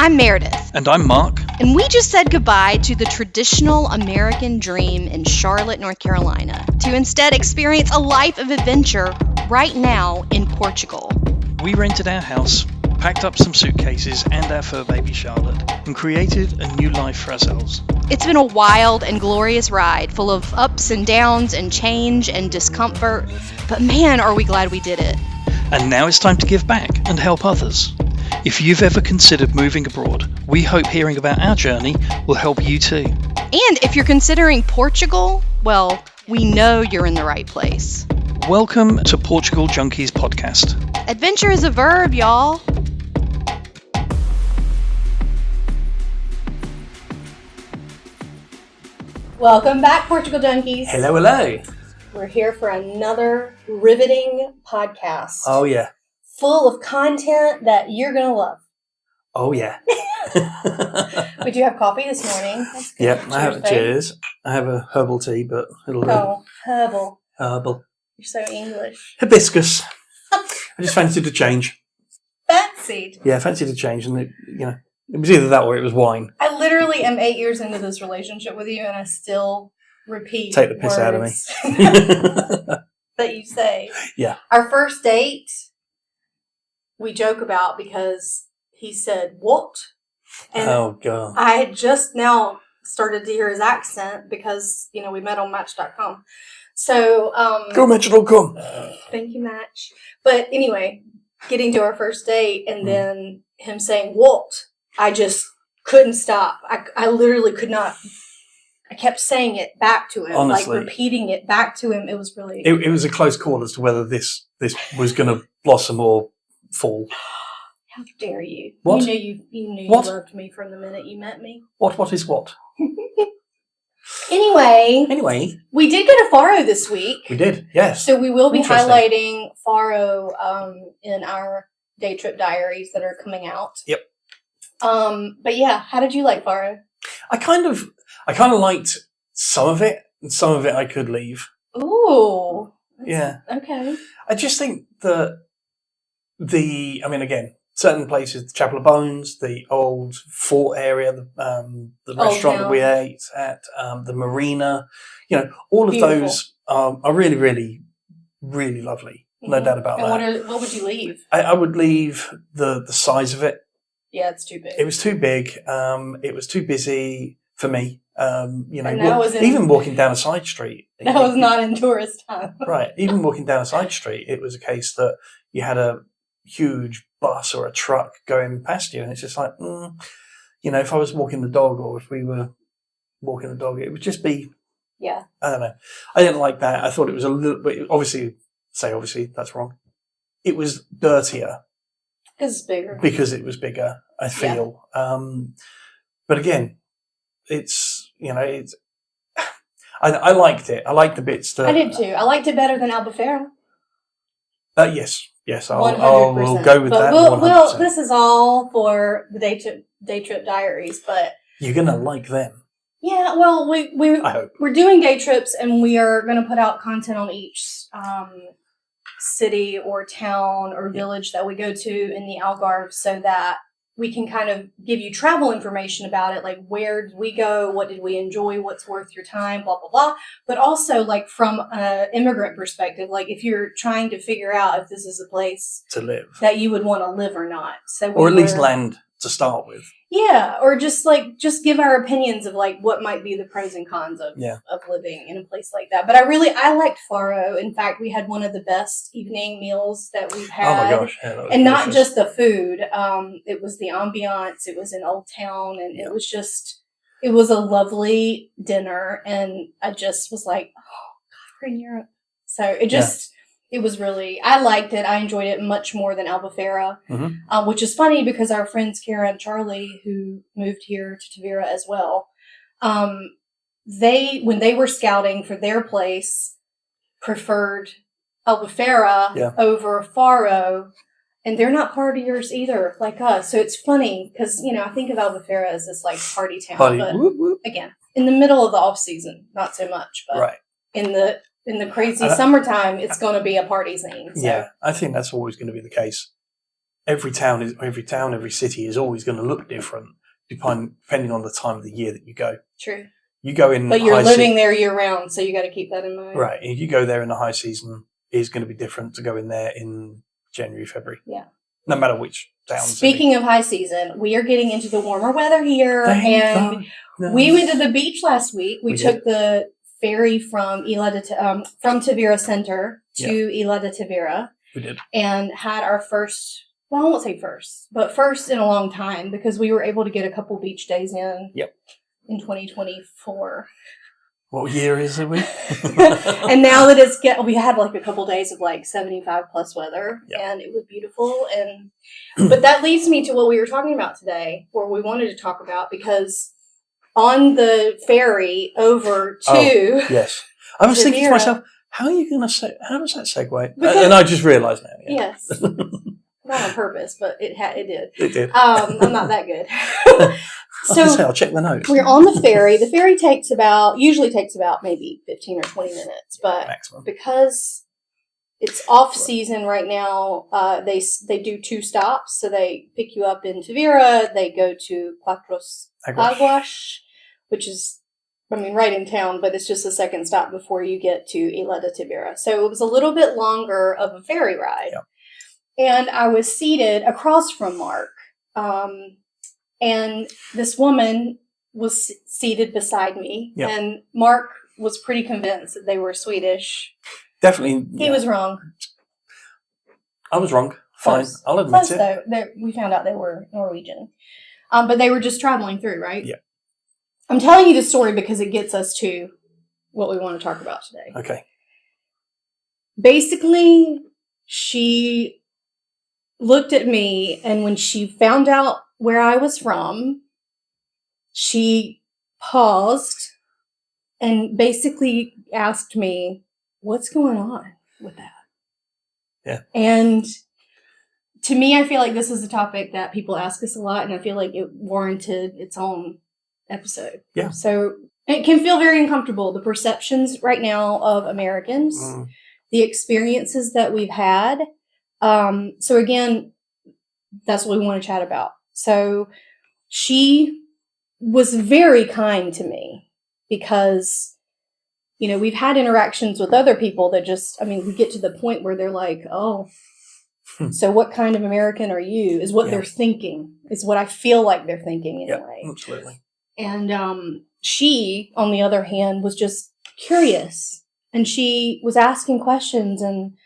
I'm Meredith. And I'm Mark. And we just said goodbye to the traditional American dream in Charlotte, North Carolina, to instead experience a life of adventure right now in Portugal. We rented our house, packed up some suitcases and our fur baby Charlotte, and created a new life for ourselves. It's been a wild and glorious ride, full of ups and downs and change and discomfort, but man, are we glad we did it. And now it's time to give back and help others. If you've ever considered moving abroad, we hope hearing about our journey will help you too. And if you're considering Portugal, well, we know you're in the right place. Welcome to Portugal Junkies Podcast. Adventure is a verb, y'all. Welcome back, Portugal Junkies. Hello, hello. We're here for another riveting podcast. Oh, yeah. Full of content that you're going to love. Oh, yeah. We do have coffee this morning. Yep, I have cheers. I have a herbal tea, but it'll do. Oh, herbal. Herbal. You're so English. Hibiscus. I just fancied a change. Fancied? Yeah, I fancied a change, and it was either that or it was wine. I literally am 8 years into this relationship with you, and I still repeat Take the piss out of me. that you say. Yeah. Our first date, we joke about because he said, "What?" And oh, God. I had just now started to hear his accent because, we met on Match.com. So, Go Match.com. Thank you, Match. But anyway, getting to our first date and then him saying, "What?" I just couldn't stop. I literally could not. I kept saying it back to him, honestly, like repeating it back to him. It was really... It was a close call as to whether this was going to blossom or fall. How dare you? What? You knew What? You loved me from the minute you met me. What is what? Anyway, we did get a Faro this week. We did, yes. So we will be highlighting Faro in our day trip diaries that are coming out. Yep. But yeah, how did you like Faro? I kind of liked some of it, and some of it I could leave. Ooh. Yeah. Okay. I just think that again, certain places, the Chapel of Bones, the old fort area, the restaurant that we ate at, the marina, all of Beautiful. those are really, really, really lovely. No doubt about that. What would you leave? I would leave the size of it. Yeah, it's too big. It was too big. It was too busy for me. Even walking down a side street. That was not in tourist time. Right. Even walking down a side street, it was a case that you had a huge bus or a truck going past you, and it's just like, if I was walking the dog, or if we were walking the dog, it would just be, I don't know. I didn't like that. I thought it was a little bit, obviously, that's wrong. It was dirtier. Because it was bigger, I feel. Yeah. But again, I liked it. I liked the bits that... I did too. I liked it better than Albufeira. Yes, we'll go with that. Well, this is all for the day trip diaries, but you're gonna like them. Yeah, well, I hope. We're doing day trips, and we are going to put out content on each city or town or village that we go to in the Algarve, so that we can kind of give you travel information about it, like where did we go, what did we enjoy, what's worth your time, blah, blah, blah. But also like from an immigrant perspective, like if you're trying to figure out if this is a place to live that you would want to live or not. Or at least land to start with. Yeah, or just give our opinions of like what might be the pros and cons of living in a place like that. But I liked Faro. In fact, we had one of the best evening meals that we've had. Oh my gosh. Yeah, and not just the food. It was the ambiance. It was in Old Town, and it was a lovely dinner. And I just was like, oh God, we're in Europe. So it was really, I liked it. I enjoyed it much more than Albufeira, which is funny because our friends Kara and Charlie, who moved here to Tavira as well, when they were scouting for their place, preferred Albufeira over Faro, and they're not partiers either, like us. So it's funny because, I think of Albufeira as this like party town, but whoop, whoop. Again, in the middle of the off season, not so much, but in the crazy summertime, it's going to be a party scene. So. Yeah, I think that's always going to be the case. every city is always going to look different depending on the time of the year that you go. True. You go in, but you're living there year round, so you got to keep that in mind. Right. If you go there in the high season, is going to be different to go in there in January, February. Yeah. No matter which town. Speaking of high season, we are getting into the warmer weather here, and we went to the beach last week. We took the ferry from from Tavira Center to Ilha de Tavira. We did. And had our first, well, I won't say first, but first in a long time, because we were able to get a couple beach days in. Yep. In 2024. What year is it? And now that we had like a couple days of like 75 plus weather, and it was beautiful. But that leads me to what we were talking about today, or we wanted to talk about, because on the ferry over to yes, I was thinking to myself, how does that segue? And I just realised now. Yeah. Yes. Not on purpose, but it did. It did. I'm not that good. So I'll check the notes. We're on the ferry. The ferry usually takes about maybe 15 or 20 minutes, but maximum. Because it's off season right now, they do 2 stops. So they pick you up in Tavira, they go to Cuatro Aguas, which is, right in town, but it's just the second stop before you get to Ilha de Tavira. So it was a little bit longer of a ferry ride. Yeah. And I was seated across from Mark. And this woman was seated beside me. Yep. And Mark was pretty convinced that they were Swedish. Definitely. He was wrong. I was wrong. Fine. Close. I'll admit it. Though. We found out they were Norwegian. But they were just traveling through, right? Yeah. I'm telling you this story because it gets us to what we want to talk about today. Okay. Basically, she looked at me, and when she found out where I was from, she paused and basically asked me, "What's going on with that?" Yeah. And to me, I feel like this is a topic that people ask us a lot, and I feel like it warranted its own episode. Yeah. So it can feel very uncomfortable. The perceptions right now of Americans, the experiences that we've had. So again, that's what we want to chat about. So she was very kind to me because, we've had interactions with other people that just, we get to the point where they're like, oh, so what kind of American are you? Is what they're thinking, is what I feel like they're thinking anyway. Yeah, absolutely. And she, on the other hand, was just curious, and she was asking questions, and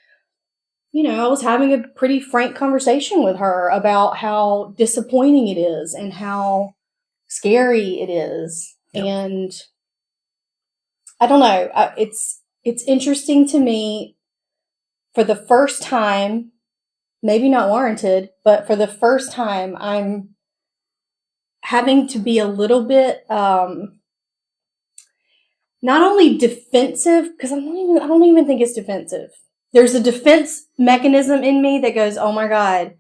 I was having a pretty frank conversation with her about how disappointing it is and how scary it is. Yep. And I don't know, it's interesting to me. For the first time, maybe not warranted, but for the first time, I'm having to be a little bit not only defensive, because I don't even think it's defensive. There's a defense mechanism in me that goes, oh my God,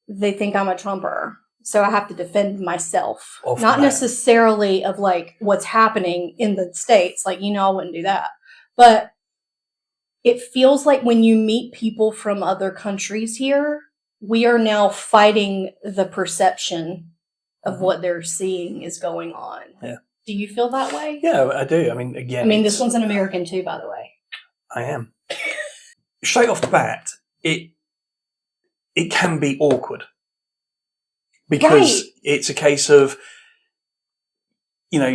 they think I'm a Trumper, so I have to defend myself. Not necessarily of like what's happening in the States, like, I wouldn't do that. But it feels like when you meet people from other countries here, we are now fighting the perception of what they're seeing is going on. Yeah. Do you feel that way? Yeah, I do. This one's an American too, by the way. I am. Straight off the bat, it can be awkward because it's a case of,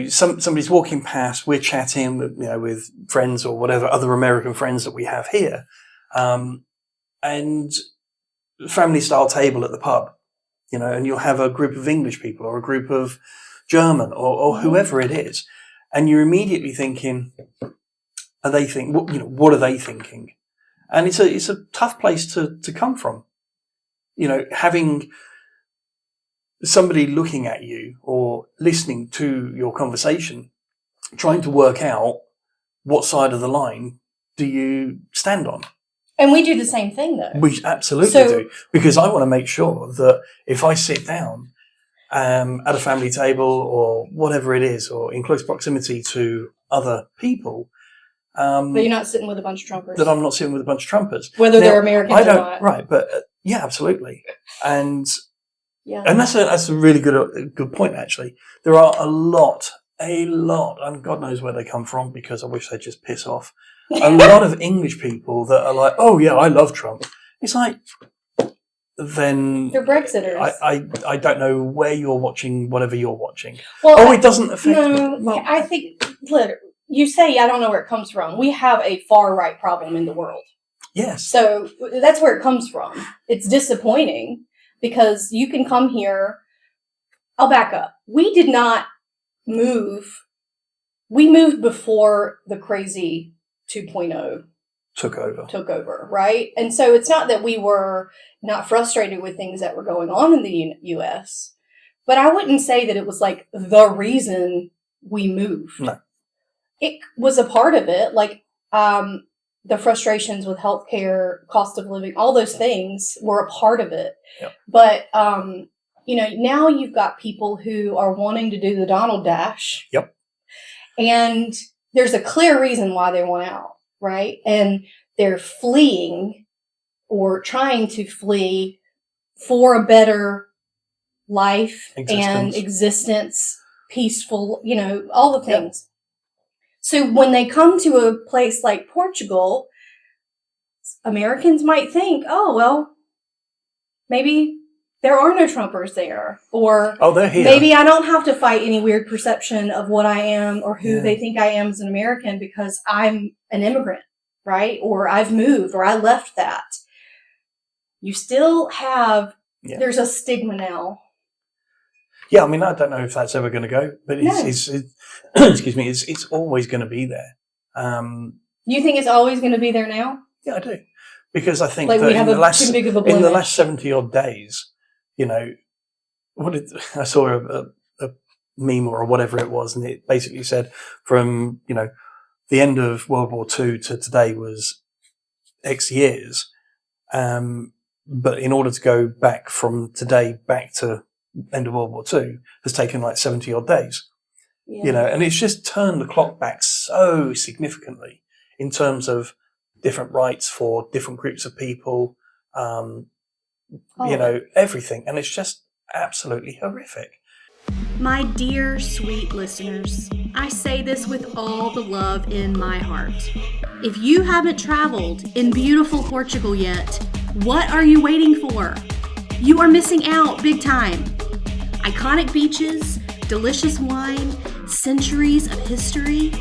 somebody's walking past, we're chatting, with friends or whatever other American friends that we have here, and family style table at the pub, and you'll have a group of English people or a group of German or whoever it is, and you're immediately thinking, what are they thinking? And it's a tough place to come from, having somebody looking at you or listening to your conversation, trying to work out what side of the line do you stand on. And we do the same thing, though. We absolutely do, because I want to make sure that if I sit down at a family table or whatever it is, or in close proximity to other people, but you're not sitting with a bunch of Trumpers. That I'm not sitting with a bunch of Trumpers. Whether they're Americans or not. Right, but, Yeah, absolutely. And Yeah. that's a really good point, actually. There are a lot, and God knows where they come from, because I wish they'd just piss off. A lot of English people that are like, oh yeah, I love Trump. It's like, then They're Brexiters. I don't know where you're watching whatever you're watching. Well, it doesn't affect me. No, Well, I think, you say I don't know where it comes from. We have a far right problem in the world. yes. So that's where it comes from. It's disappointing because you can come here. I'll back up. We did not move. We moved before the crazy 2.0 took over, right? And so it's not that we were not frustrated with things that were going on in the U.S., but I wouldn't say that it was like the reason we moved. No. It was a part of it, like the frustrations with healthcare, cost of living, all those things were a part of it. Yep. But, now you've got people who are wanting to do the Donald Dash. Yep. And there's a clear reason why they want out, right? And they're fleeing or trying to flee for a better life and existence, peaceful, all the things. Yep. So when they come to a place like Portugal, Americans might think, oh, well, maybe there are no Trumpers there. Or they're here. Maybe I don't have to fight any weird perception of what I am or who they think I am as an American because I'm an immigrant, right? Or I've moved or I left that. You still have, there's a stigma now. Yeah, I mean, I don't know if that's ever going to go, but it's excuse me, it's always going to be there. You think it's always going to be there now? Yeah, I do, because I think like that we have in the last 70 odd days, I saw a meme or whatever it was, and it basically said from the end of World War II to today was X years, but in order to go back from today back to end of World War II has taken like 70 odd days, and it's just turned the clock back so significantly in terms of different rights for different groups of people, everything. And it's just absolutely horrific. My dear, sweet listeners, I say this with all the love in my heart. If you haven't traveled in beautiful Portugal yet, what are you waiting for? You are missing out big time. Iconic beaches, delicious wine, centuries of history,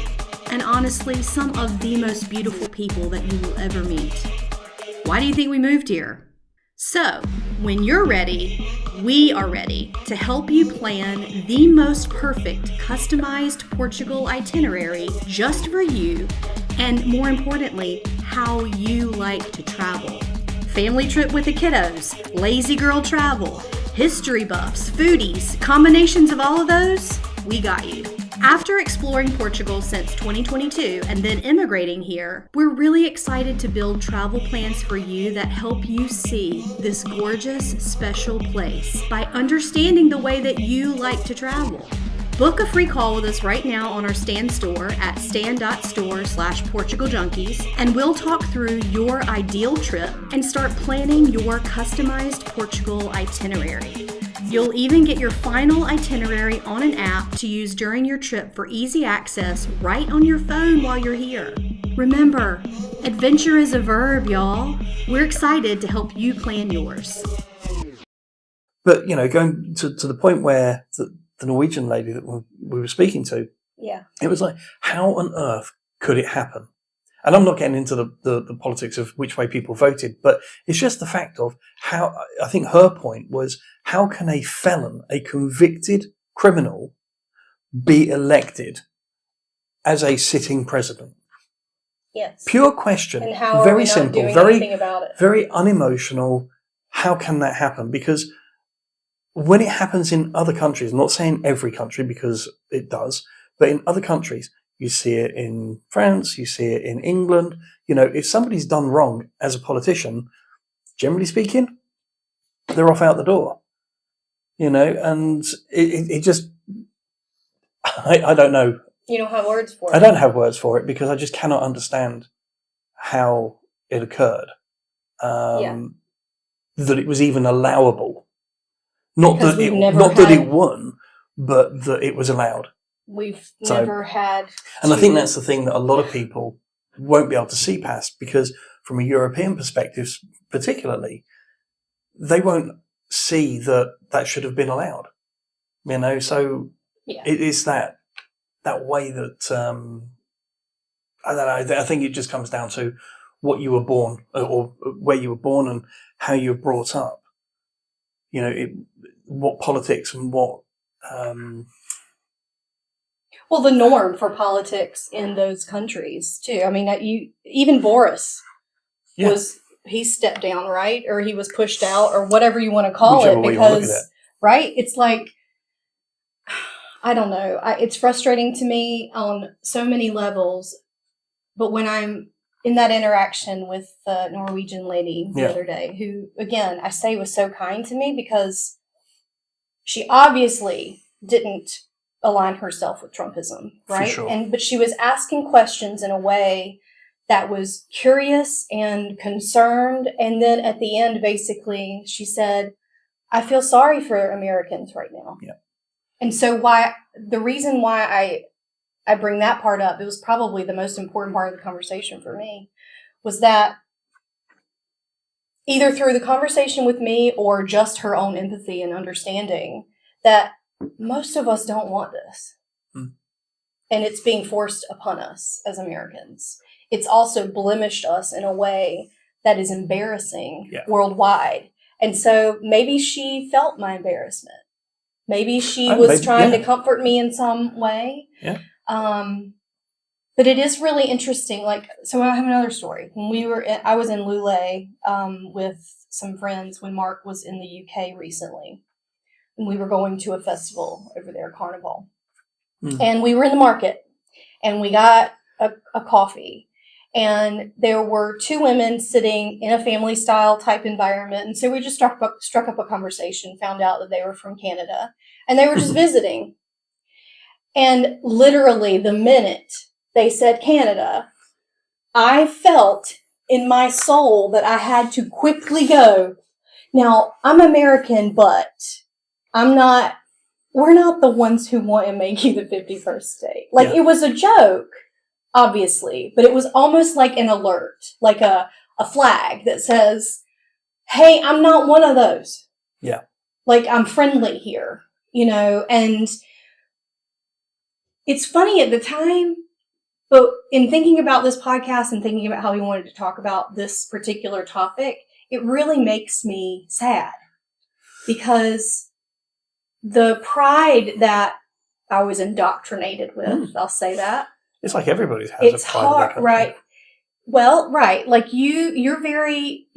and honestly, some of the most beautiful people that you will ever meet. Why do you think we moved here? So, when you're ready, we are ready to help you plan the most perfect customized Portugal itinerary just for you, and more importantly, how you like to travel. Family trip with the kiddos, lazy girl travel, history buffs, foodies, combinations of all of those, we got you. After exploring Portugal since 2022 and then immigrating here, we're really excited to build travel plans for you that help you see this gorgeous, special place by understanding the way that you like to travel. Book a free call with us right now on our Stan store at stan.store/PortugalJunkies, and we'll talk through your ideal trip and start planning your customized Portugal itinerary. You'll even get your final itinerary on an app to use during your trip for easy access right on your phone while you're here. Remember, adventure is a verb, y'all. We're excited to help you plan yours. But, going to the point where the Norwegian lady that we were speaking to, it was like, how on earth could it happen? And I'm not getting into the politics of which way people voted, but it's just the fact of how, I think her point was, how can a felon, a convicted criminal, be elected as a sitting president? Yes. Pure question. And how very are we not simple, doing very, anything about it? very unemotional. How can that happen? Because when it happens in other countries, I'm not saying every country because it does, but in other countries, you see it in France, you see it in England. If somebody's done wrong as a politician, generally speaking, they're off out the door. And it just, I don't know. You don't have words for it. I don't have words for it because I just cannot understand how it occurred. that it was even allowable. Not Because that we've it, never not that had- it won, but that it was allowed. We've So- never had. And I to- think that's the thing that a lot of people won't be able to see past, because from a European perspective, particularly, they won't see that should have been allowed. You know, so Yeah. it is that way that, I don't know, I think it just comes down to what you were born, or where you were born and how you were brought up. You know, what politics and what, Well, the norm for politics in those countries too. I mean, even Boris yeah, he stepped down, right? Or he was pushed out, or whatever you want to call Whichever it, way you wanna look at because it. right, it's like, I don't know. It's frustrating to me on so many levels. But when I'm in that interaction with the Norwegian lady the Yeah. other day, who, again, I say was so kind to me, because she obviously didn't align herself with Trumpism, For right? sure. But she was asking questions in a way that was curious and concerned. And then at the end, basically, she said, I feel sorry for Americans right now. Yeah. And so the reason why I bring that part up, it was probably the most important part of the conversation for me, was that either through the conversation with me or just her own empathy and understanding, that most of us don't want this. Hmm. And it's being forced upon us as Americans. It's also blemished us in a way that is embarrassing worldwide. And so maybe she felt my embarrassment. Maybe she was trying to comfort me in some way. Yeah. But it is really interesting. Like, so I have another story. When I was in Lulé with some friends when Mark was in the UK recently. And we were going to a festival over there, Carnival. Mm. And we were in the market, and we got a coffee. And there were two women sitting in a family style type environment. And so we just struck up a conversation, found out that they were from Canada, and they were just visiting. And literally the minute they said Canada, I felt in my soul that I had to quickly go, now I'm American, but we're not the ones who want to make you the 51st state. Like, It was a joke, obviously, but it was almost like an alert, like a flag that says, hey, I'm not one of those. Yeah. Like, I'm friendly here, and it's funny at the time, but in thinking about this podcast and thinking about how we wanted to talk about this particular topic, it really makes me sad, because the pride that I was indoctrinated with, I'll say that. It's like everybody has It's a pride of their hard, country. right? Well, right. Like you're very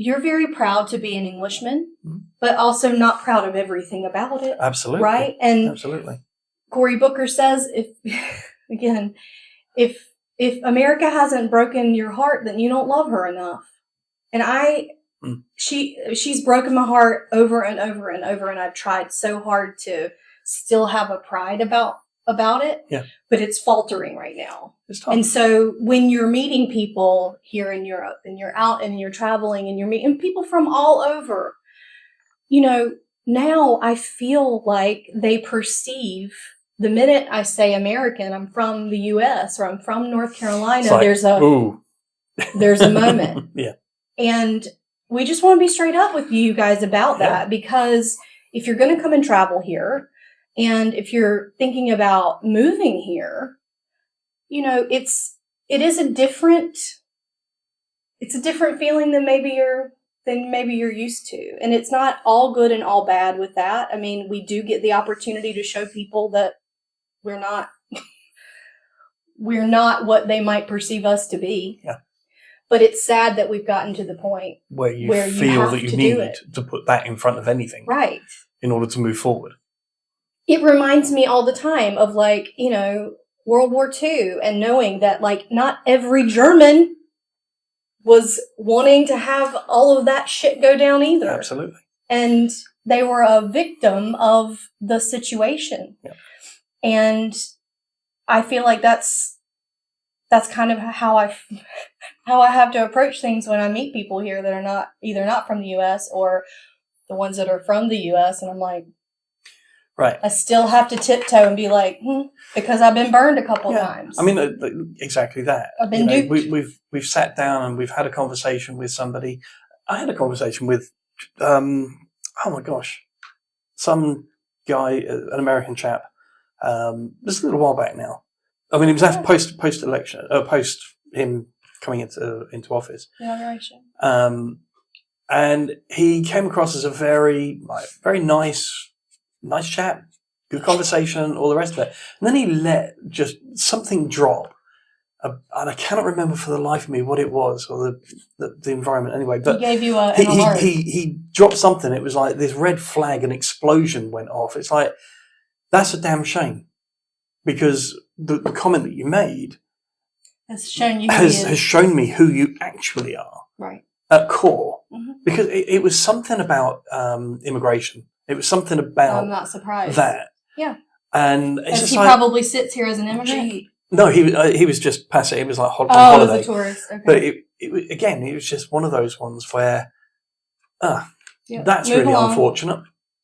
proud to be an Englishman, but also not proud of everything about it. Absolutely. Right? And absolutely. Cory Booker says, if America hasn't broken your heart, then you don't love her enough. And she's broken my heart over and over and over, and I've tried so hard to still have a pride about it. Yeah. But it's faltering right now. It's tough. And so when you're meeting people here in Europe, and you're out and you're traveling and you're meeting people from all over, now I feel like they perceive, the minute I say American, I'm from the U.S. or I'm from North Carolina, It's like, there's a moment. Yeah. And we just want to be straight up with you guys about that, because if you're going to come and travel here, and if you're thinking about moving here, it is a different feeling than maybe you're used to. And it's not all good and all bad with that. I mean, we do get the opportunity to show people that we're not what they might perceive us to be. Yeah. But it's sad that we've gotten to the point where you have feel that you to do need it. to put that in front of anything. Right. In order to move forward. It reminds me all the time of World War II, and knowing that not every German was wanting to have all of that shit go down either. Absolutely. And they were a victim of the situation. Yeah. And I feel like that's that's kind of how I have to approach things when I meet people here that are not from the U.S. or the ones that are from the U.S. And I'm like, right. I still have to tiptoe and be like, because I've been burned a couple times. I mean, exactly that. I've been duped. We've sat down and we've had a conversation with somebody. I had a conversation with, oh my gosh, some guy, an American chap. This is a little while back now. I mean, it was after post election, post him coming into office. Inauguration. And he came across as a very nice chap, good conversation, all the rest of it. And then he let just something drop, and I cannot remember for the life of me what it was or the environment anyway. But he gave you an alert. He dropped something. It was like this red flag, an explosion went off. It's like, that's a damn shame, because the comment that you made has shown you has shown me who you actually are, right, at core. Mm-hmm. Because it was something about immigration. It was something about I'm not surprised. that. Yeah. And it's just he like, probably sits here as an immigrant. No, he was just passing. It was like on holiday. holiday. As a tourist. Okay. But it was just one of those ones where, that's Move really along. unfortunate.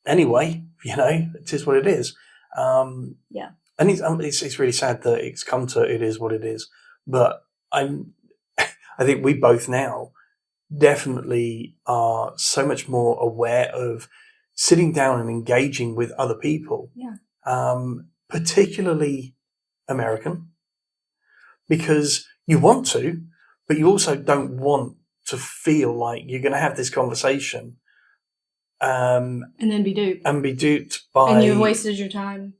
Anyway, it is what it is. Yeah. And it's really sad that it's come to it is what it is. But I think we both now definitely are so much more aware of sitting down and engaging with other people. Yeah. Particularly American, because you want to, but you also don't want to feel like you're going to have this conversation and then be duped. By, and you've wasted your time.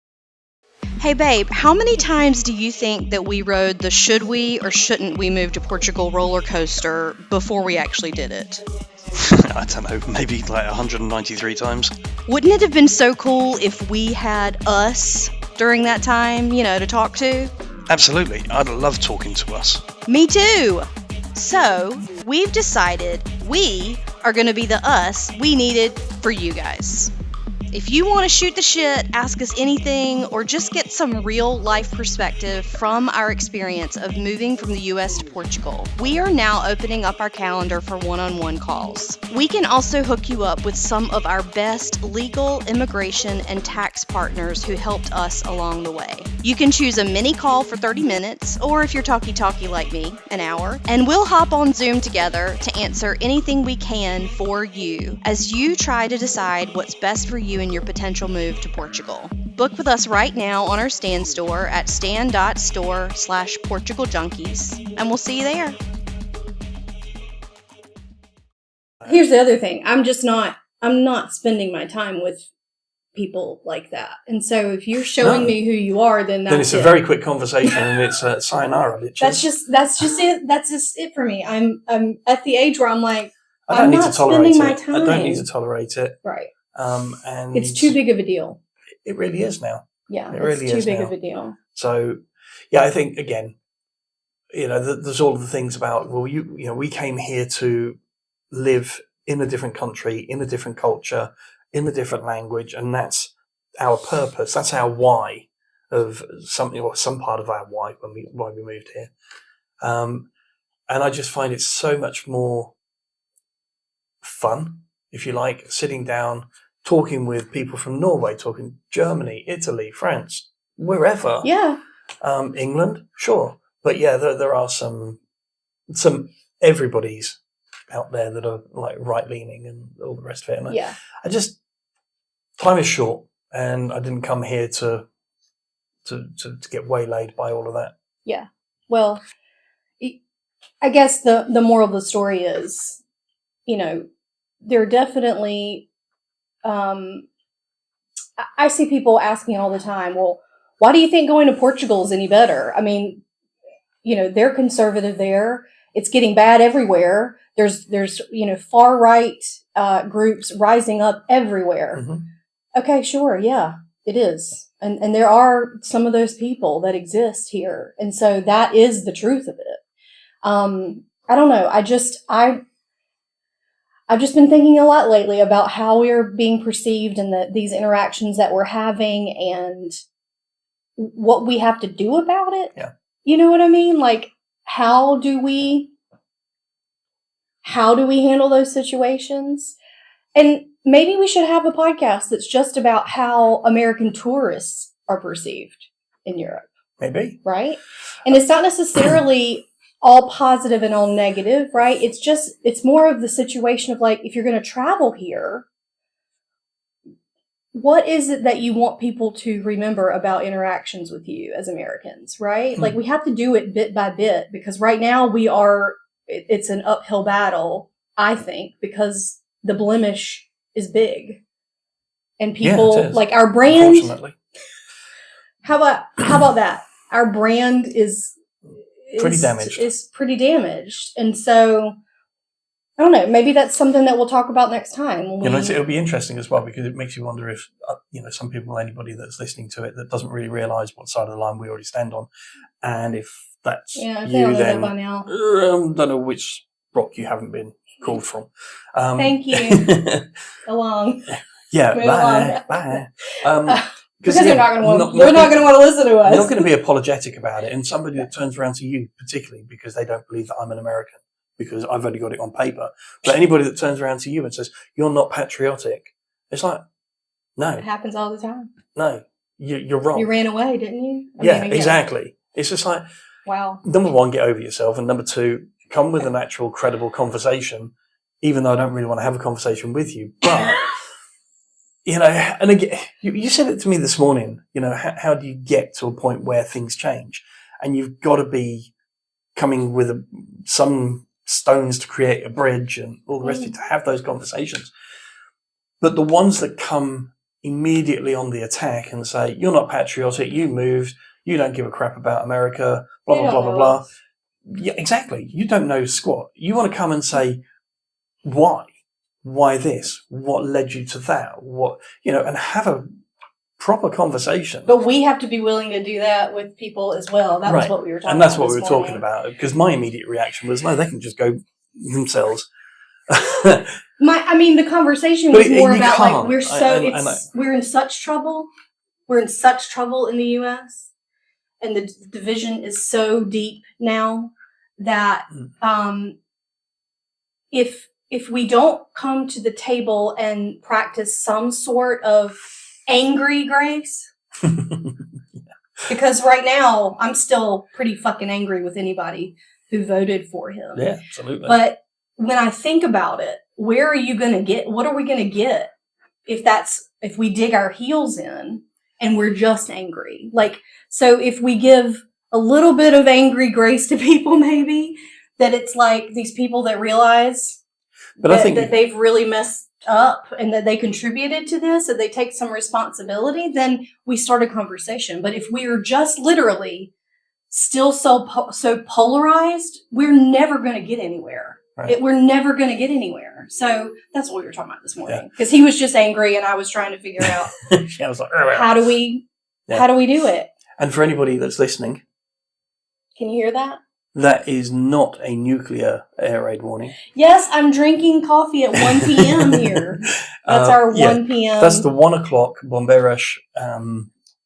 Hey babe, how many times do you think that we rode the should we or shouldn't we move to Portugal roller coaster before we actually did it? I don't know, maybe like 193 times. Wouldn't it have been so cool if we had us during that time, to talk to? Absolutely, I'd love talking to us. Me too! So, we've decided we are going to be the us we needed for you guys. If you want to shoot the shit, ask us anything, or just get some real life perspective from our experience of moving from the U.S. to Portugal, we are now opening up our calendar for one-on-one calls. We can also hook you up with some of our best legal, immigration, and tax partners who helped us along the way. You can choose a mini call for 30 minutes, or if you're talky-talky like me, an hour, and we'll hop on Zoom together to answer anything we can for you as you try to decide what's best for you in your potential move to Portugal. Book with us right now on our Stan store at stan.store/Portugal Junkies, and we'll see you there. Here's the other thing. I'm not spending my time with people like that. And so if you're showing me who you are, then it's a very quick conversation and it's sayonara, bitches. That's just it. That's just it for me. I'm at the age where I'm like, I don't I'm need not to tolerate spending my it. time. I don't need to tolerate it. Right. And it's too big of a deal. It really is now. Yeah, it really too is big now. of a deal. So, yeah, I think again, there's all of the things about, well, we came here to live in a different country, in a different culture, in a different language, and that's our purpose. That's our why of something, or some part of our why why we moved here. And I just find it so much more fun, if you like, sitting down, talking with people from Norway, talking Germany, Italy, France, wherever. Yeah. England, sure. But yeah, there are some everybody's out there that are like right leaning and all the rest of it. And yeah. Time is short, and I didn't come here to get waylaid by all of that. Yeah. Well, I guess the moral of the story is, there are definitely, I see people asking all the time, well, why do you think going to Portugal is any better? I mean, they're conservative there. It's getting bad everywhere. There's far right groups rising up everywhere. Mm-hmm. Okay, sure, yeah, it is, and there are some of those people that exist here, and so that is the truth of it. I don't know. I've just been thinking a lot lately about how we're being perceived and these interactions that we're having and what we have to do about it. Yeah. You know what I mean? Like, how do we handle those situations? And maybe we should have a podcast that's just about how American tourists are perceived in Europe. Maybe. Right? And it's not necessarily all positive and all negative, right? It's more of the situation of like, if you're going to travel here, what is it that you want people to remember about interactions with you as Americans, right? Like, we have to do it bit by bit, because right now it's an uphill battle, I think, because the blemish is big. And people, like our brand, unfortunately. how about that? Our brand is pretty damaged. Is pretty damaged. And so, I don't know, maybe that's something that we'll talk about next time. It'll be interesting as well, because it makes you wonder if, some people, anybody that's listening to it that doesn't really realise what side of the line we already stand on. And if that's if you, they don't know then that by now. Don't know which rock you haven't been called from. Thank you. Along. Yeah, Move bye. Because they're not going to want to listen to us. They're not going to be apologetic about it. And somebody that turns around to you, particularly because they don't believe that I'm an American, because I've only got it on paper. But anybody that turns around to you and says, you're not patriotic, it's like, no. It happens all the time. No, you're wrong. You ran away, didn't you? Exactly. It's just like, wow. Number one, get over yourself. And number two, come with an actual credible conversation, even though I don't really want to have a conversation with you. But, and again, you said it to me this morning, how do you get to a point where things change? And you've got to be coming with some stones to create a bridge and all the rest of it, to have those conversations. But the ones that come immediately on the attack and say, you're not patriotic, you moved, you don't give a crap about America, blah, blah, blah, blah, blah. Yeah, exactly. You don't know squat. You want to come and say, why? Why this? What led you to that? What, and have a proper conversation. But we have to be willing to do that with people as well. That was what we were talking about. And that's what we were talking about. Because my immediate reaction was, no, they can just go themselves. The conversation was more about like, we're in such trouble. We're in such trouble in the U.S. and the division is so deep now that if we don't come to the table and practice some sort of angry grace, because right now I'm still pretty fucking angry with anybody who voted for him. Yeah, absolutely. But when I think about it, where are you going to get? What are we going to get if we dig our heels in and we're just angry? Like, so if we give a little bit of angry grace to people, maybe that it's like these people that realize that they've really messed up and that they contributed to this, that they take some responsibility, then we start a conversation. But if we are just literally still so polarized, we're never going to get anywhere. Right. We're never going to get anywhere. So that's what we were talking about this morning. Because he was just angry and I was trying to figure out I was like, how do we do it? And for anybody that's listening, can you hear that? That is not a nuclear air raid warning. Yes, I'm drinking coffee at 1 p.m. here. That's our 1 p.m. That's the 1 o'clock Bomberos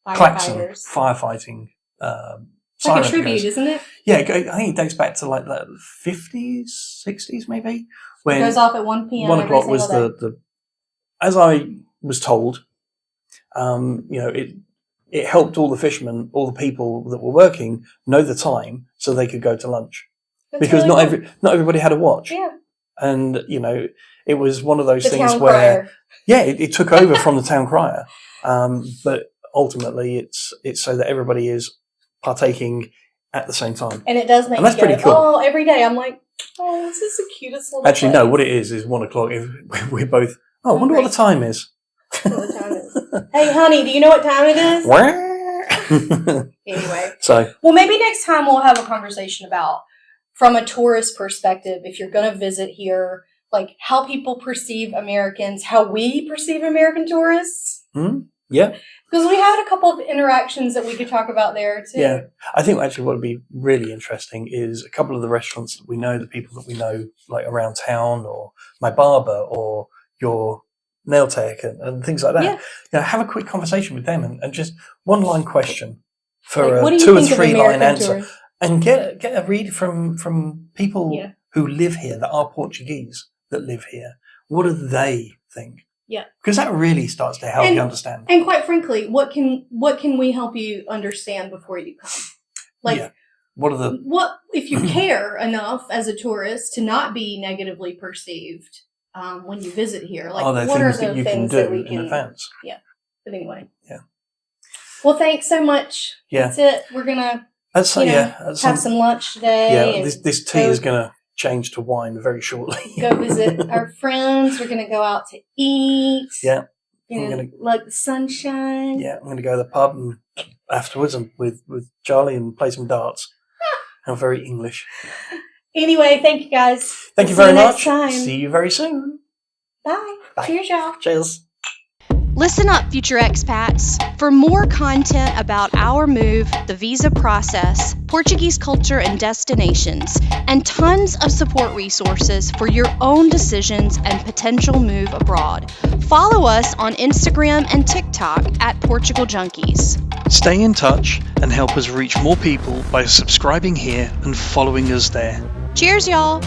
klaxon firefighting siren. Like a tribute, isn't it? Yeah, I think it dates back to like the 50s, 60s maybe. When it goes off at 1 p.m. 1 o'clock was the as I was told, it helped all the fishermen, all the people that were working, know the time so they could go to lunch. That's because really not everybody had a watch. Yeah. And, it was one of those the things town where, crier. it took over from the town crier. But ultimately it's so that everybody is partaking at the same time. And it does make and that's you go, pretty cool. oh, every day I'm like, oh, this is the cutest little Actually, place. no, what it is 1 o'clock. If we're both, I wonder what the time is. I wonder what the time is. Hey, honey, do you know what time it is? Anyway. Well, maybe next time we'll have a conversation about, from a tourist perspective, if you're going to visit here, like how people perceive Americans, how we perceive American tourists. Yeah. Because we had a couple of interactions that we could talk about there too. Yeah. I think actually what would be really interesting is a couple of the restaurants that we know, the people that we know, like around town, or my barber, or your nail tech and things like that. Yeah. Have a quick conversation with them and just one line question for like, a what do you 2 or think 3 of line American answer. tourists? And get a read from people Yeah. who live here, that are Portuguese, that live here. What do they think? Yeah. Because that really starts to help you understand. And quite frankly, what can we help you understand before you come? Like, Yeah. What if you care enough as a tourist to not be negatively perceived when you visit here? Like, are there what are things the that you things can that do we in can? advance? Yeah. But anyway. Yeah. Well, thanks so much. Yeah. That's it. We're gonna Have some lunch today. Yeah, and this tea is going to change to wine very shortly. go visit our friends. We're gonna go out to eat. Yeah. Like the sunshine. Yeah, I'm going to go to the pub and afterwards and with Charlie and play some darts. I'm very English. Anyway, thank you guys. Thank you See very next much. time. See you very soon. Bye. Bye. Cheers, y'all. Cheers. Listen up, future expats. For more content about our move, the visa process, Portuguese culture and destinations, and tons of support resources for your own decisions and potential move abroad, follow us on Instagram and TikTok at Portugal Junkies. Stay in touch and help us reach more people by subscribing here and following us there. Cheers, y'all!